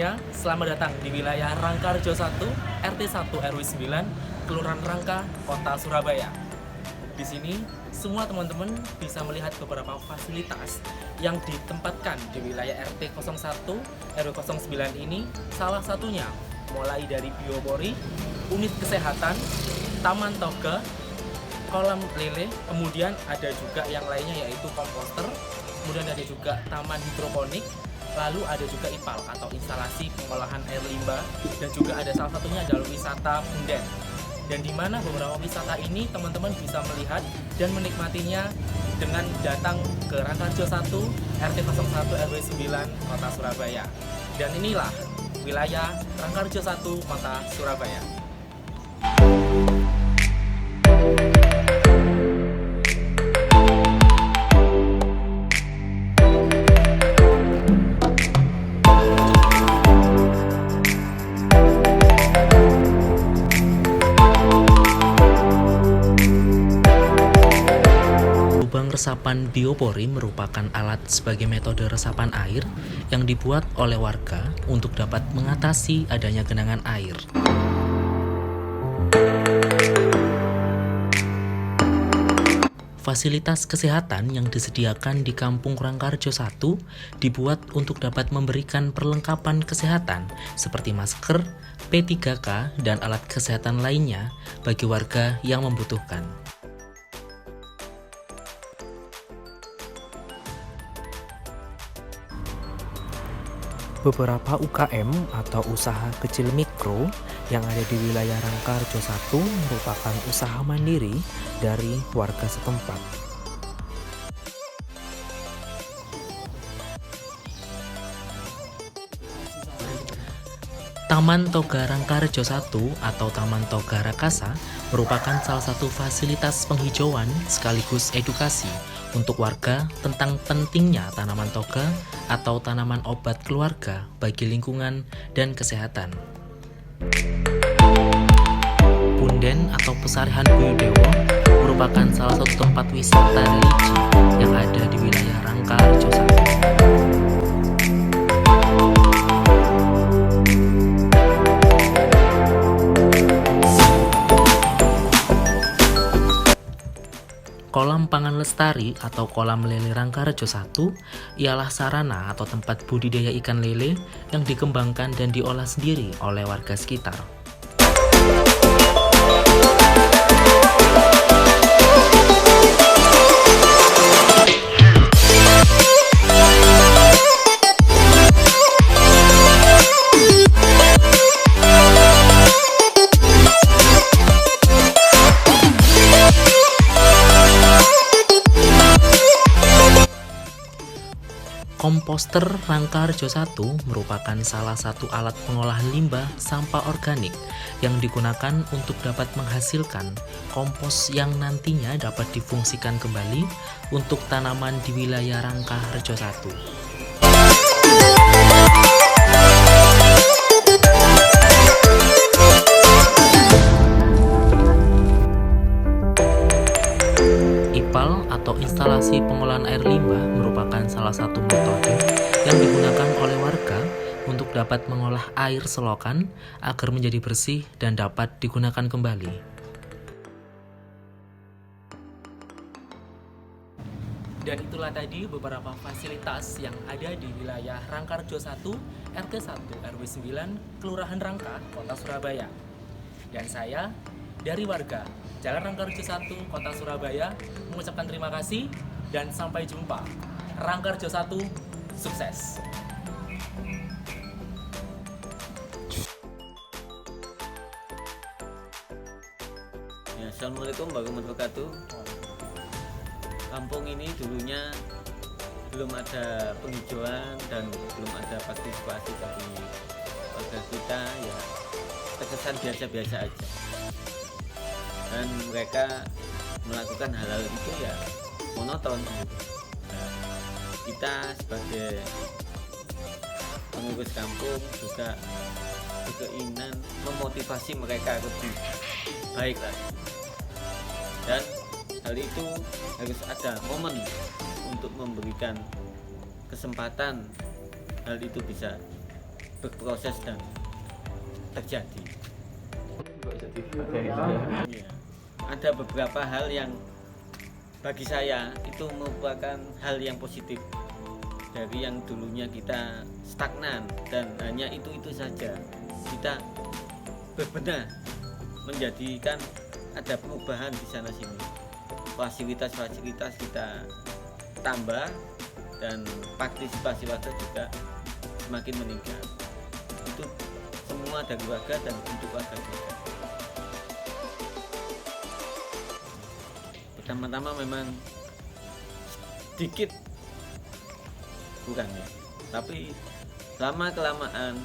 semuanya, selamat datang di wilayah Rangkarejo 1, RT 1 RW 9, Kelurahan Rangka, Kota Surabaya. Di sini, semua teman-teman bisa melihat beberapa fasilitas yang ditempatkan di wilayah RT 01 RW 09 ini. Salah satunya mulai dari biopori, unit kesehatan, taman toga, kolam lele, kemudian ada juga yang lainnya yaitu komposter, kemudian ada juga taman hidroponik, lalu ada juga IPAL atau instalasi pengolahan air limbah, dan juga ada salah satunya adalah wisata Punden. Dan di mana beberapa wisata ini teman-teman bisa melihat dan menikmatinya dengan datang ke Rangkarejo 1 RT 01 RW 9 Kota Surabaya. Dan inilah wilayah Rangkarejo 1 Kota Surabaya. Lubang resapan biopori merupakan alat sebagai metode resapan air yang dibuat oleh warga untuk dapat mengatasi adanya genangan air. Fasilitas kesehatan yang disediakan di Kampung Rangkarejo 1 dibuat untuk dapat memberikan perlengkapan kesehatan seperti masker, P3K, dan alat kesehatan lainnya bagi warga yang membutuhkan. Beberapa UKM atau usaha kecil mikro yang ada di wilayah Rangkarejo 1 merupakan usaha mandiri dari warga setempat. Taman Toga Rangkarejo 1 atau Taman Toga Rakasa merupakan salah satu fasilitas penghijauan sekaligus edukasi untuk warga tentang pentingnya tanaman toga atau tanaman obat keluarga bagi lingkungan dan kesehatan. Punden atau Pesarihan Buyudewo merupakan salah satu tempat wisata religi yang ada di wilayah Rangkarejo 1. Kolam Pangan Lestari atau Kolam Lele Rangkarejo 1 ialah sarana atau tempat budidaya ikan lele yang dikembangkan dan diolah sendiri oleh warga sekitar. Komposter Rangkarejo 1 merupakan salah satu alat pengolahan limbah sampah organik yang digunakan untuk dapat menghasilkan kompos yang nantinya dapat difungsikan kembali untuk tanaman di wilayah Rangkarejo 1. IPAL atau instalasi pengolahan air limbah merupakan salah satu metode yang digunakan oleh warga untuk dapat mengolah air selokan agar menjadi bersih dan dapat digunakan kembali. Dan itulah tadi beberapa fasilitas yang ada di wilayah Rangkarejo 1, RT 1 RW 9, Kelurahan Rangka, Kota Surabaya. Dan saya dari warga Jalan Rangkarejo 1, Kota Surabaya mengucapkan terima kasih dan sampai jumpa. Rangkarejo 1, sukses! Ya, Assalamualaikum warahmatullahi wabarakatuh. Kampung ini dulunya belum ada penghijauan dan belum ada partisipasi dari warga kita, ya terkesan biasa-biasa aja. Dan mereka melakukan hal-hal itu ya monoton gitu. Nah, kita sebagai pengurus kampung juga berkeinginan memotivasi mereka lebih baik lagi, dan hal itu harus ada momen untuk memberikan kesempatan hal itu bisa berproses dan terjadi. Ya. Ada beberapa hal yang bagi saya itu merupakan hal yang positif dari yang dulunya kita stagnan dan hanya itu saja, kita berbenah menjadikan ada perubahan di sana sini, fasilitas kita tambah dan partisipasi warga juga semakin meningkat. Itu semua dari warga dan untuk warga juga. Pertama-tama memang sedikit kurang ya, tapi lama kelamaan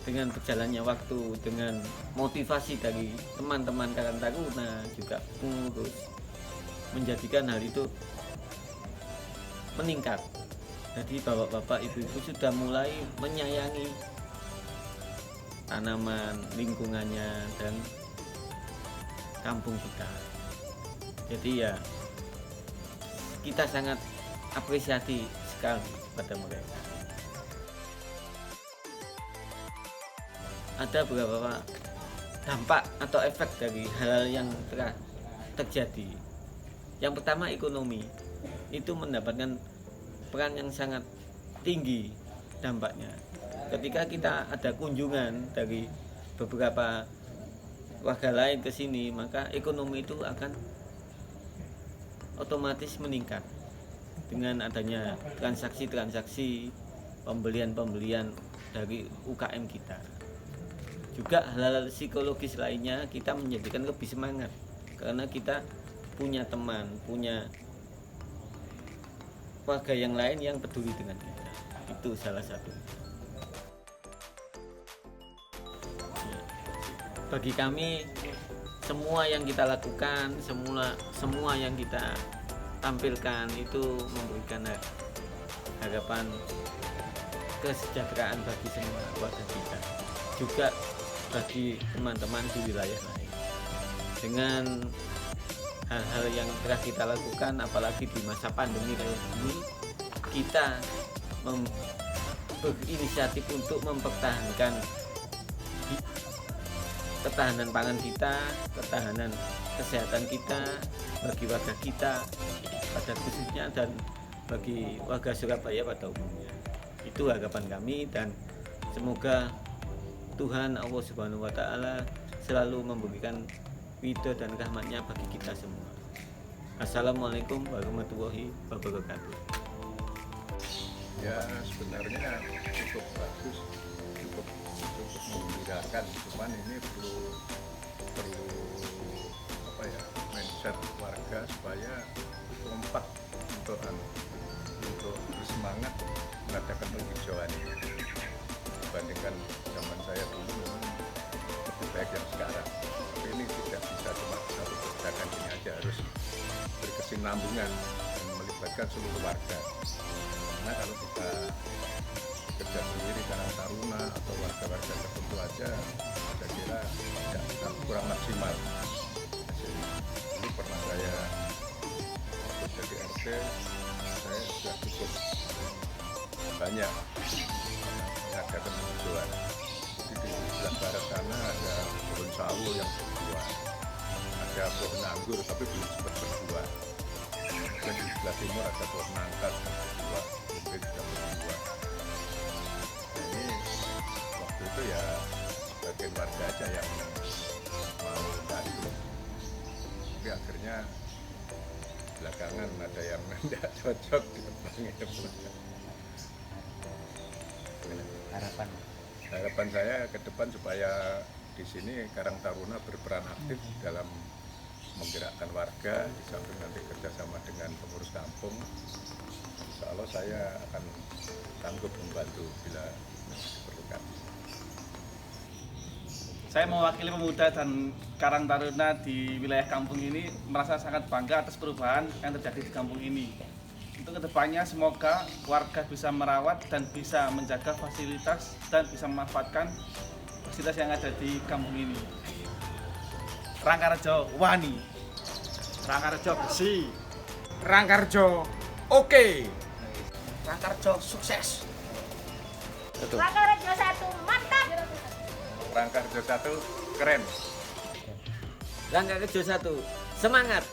dengan berjalannya waktu, dengan motivasi dari teman-teman Karang Taruna juga pengurus, menjadikan hal itu meningkat. Jadi bapak-bapak, ibu-ibu sudah mulai menyayangi tanaman, lingkungannya, dan kampung kita. Jadi ya kita sangat apresiasi sekali pada mereka. Ada beberapa dampak atau efek dari hal yang telah terjadi. Yang pertama, ekonomi itu mendapatkan peran yang sangat tinggi dampaknya. Ketika kita ada kunjungan dari beberapa warga lain ke sini, maka ekonomi itu akan otomatis meningkat dengan adanya transaksi-transaksi, pembelian-pembelian dari UKM kita. Juga hal-hal psikologis lainnya kita menjadikan lebih semangat karena kita punya teman, punya warga yang lain yang peduli dengan kita. Itu salah satu. Bagi kami, semua yang kita lakukan, semua yang kita tampilkan itu memberikan harapan kesejahteraan bagi semua warga kita, juga bagi teman-teman di wilayah lain. Dengan hal-hal yang telah kita lakukan, apalagi di masa pandemi kayak ini, kita berinisiatif untuk mempertahankan ketahanan pangan kita, ketahanan kesehatan kita bagi warga kita pada khususnya dan bagi warga Surabaya pada umumnya. Itu harapan kami dan semoga Tuhan Allah Subhanahu wa Ta'ala selalu memberikan ridho dan rahmatnya bagi kita semua. Assalamualaikum warahmatullahi wabarakatuh. Ya, sebenarnya cukup bagus, cukup menggembirakan, cuman ini perlu apa ya, mindset warga supaya kompak untuk bersemangat mengadakan penghijauan ini. Dibandingkan zaman saya dulu memang lebih baik yang sekarang. Tapi ini tidak bisa cuma satu kebijakan ini aja, harus berkesinambungan dan melibatkan seluruh warga. Karena kalau kita kerja sendiri Karang Taruna atau warga-warga tertentu aja, saya kira kurang maksimal. Ini pernah saya waktu jadi RT, saya sudah cukup banyak mengadakan penghijauan. Jadi di sebelah barat sana ada pohon sawo yang berbuah, ada pohon anggur tapi belum sempat berbuah. Dan di sebelah timur ada pohon nangka yang berbuah, mungkin sudah berbuah. Nah, ini waktu itu ya sebagian warga aja yang mau bantu, tapi akhirnya belakangan ada yang tidak cocok ditebangin. Harapan saya ke depan supaya di sini Karang Taruna berperan aktif dalam menggerakkan warga, di samping nanti kerjasama dengan pengurus kampung. Insya Allah saya akan sanggup membantu bila diperlukan. Saya mewakili pemuda dan Karang Taruna di wilayah kampung ini merasa sangat bangga atas perubahan yang terjadi di kampung ini. Untuk kedepannya semoga warga bisa merawat dan bisa menjaga fasilitas dan bisa memanfaatkan fasilitas yang ada di kampung ini. Rangkarejo wani, Rangkarejo bersih, Rangkarejo oke. Rangkarejo sukses. Betul. Rangkarejo 1 mantap. Rangkarejo 1 keren. Rangkarejo 1 semangat.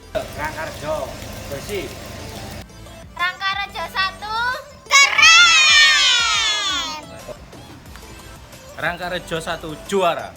Rangkarejo bersih. Rangkarejo 1 keren. Rangkarejo 1 juara.